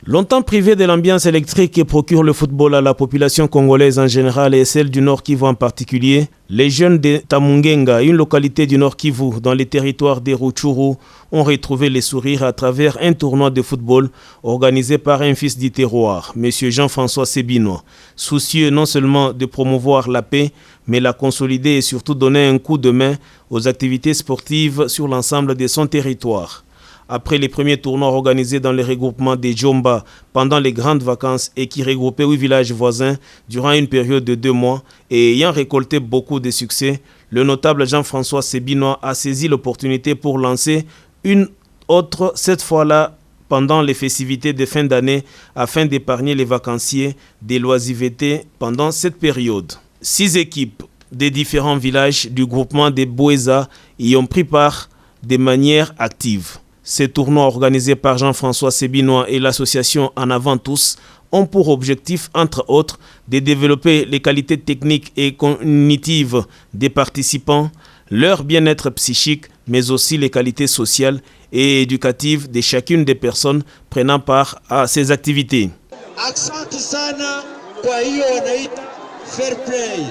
Longtemps privé de l'ambiance électrique que procure le football à la population congolaise en général et celle du Nord Kivu en particulier, les jeunes de Tamungenga, une localité du Nord Kivu dans les territoires des Rutshuru, ont retrouvé les sourires à travers un tournoi de football organisé par un fils du terroir, M. Jean-François Sebino, soucieux non seulement de promouvoir la paix, mais la consolider et surtout donner un coup de main aux activités sportives sur l'ensemble de son territoire. Après les premiers tournois organisés dans le regroupement des Djomba pendant les grandes vacances et qui regroupaient 8 villages voisins durant une période de 2 mois et ayant récolté beaucoup de succès, le notable Jean-François Sebino a saisi l'opportunité pour lancer une autre, cette fois-là pendant les festivités de fin d'année afin d'épargner les vacanciers des loisivetés pendant cette période. 6 équipes des différents villages du groupement des Boueza y ont pris part de manière active. Ces tournois organisés par Jean-François Sebino et l'association En Avant Tous ont pour objectif, entre autres, de développer les qualités techniques et cognitives des participants, leur bien-être psychique, mais aussi les qualités sociales et éducatives de chacune des personnes prenant part à ces activités. Asante sana kwa hiyo wanaita fair play.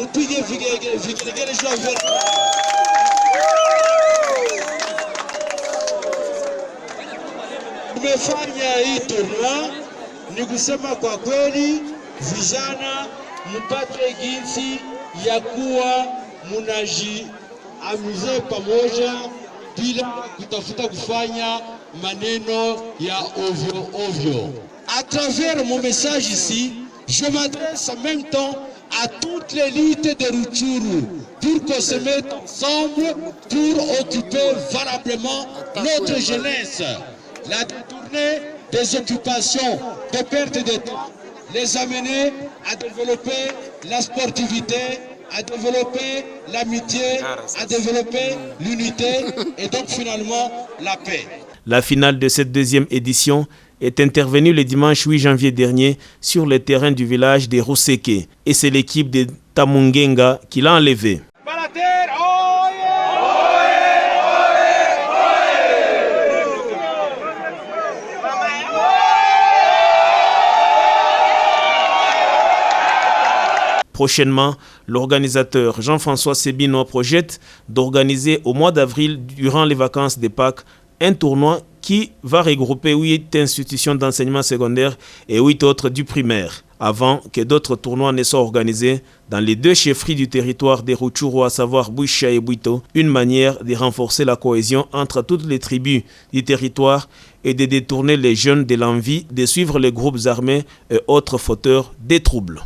Mpige vigelegele juu ya fair play. Tumefanya hii tournoi ni kusema kwa kweli vijana mpate jinsi ya kuwa munajiamuze pamoja bila kutafuta kufanya maneno ya ovyo ovyo. À travers mon message ici, je m'adresse en même temps à toutes les luttes de Rutshuru pour qu'on se mette ensemble pour occuper valablement notre jeunesse. La détourner des occupations, des pertes de temps, les amener à développer la sportivité, à développer l'amitié, à développer l'unité et donc finalement la paix. La finale de cette deuxième édition est intervenue le dimanche 8 janvier dernier sur le terrain du village de Ruseke et c'est l'équipe de Tamungenga qui l'a enlevé. Prochainement, l'organisateur Jean-François Sebino projette d'organiser au mois d'avril, durant les vacances de Pâques, un tournoi qui va regrouper 8 institutions d'enseignement secondaire et 8 autres du primaire, avant que d'autres tournois ne soient organisés dans les 2 chefferies du territoire des Rutshuru, à savoir Bouicha et Bwito, une manière de renforcer la cohésion entre toutes les tribus du territoire et de détourner les jeunes de l'envie de suivre les groupes armés et autres fauteurs des troubles.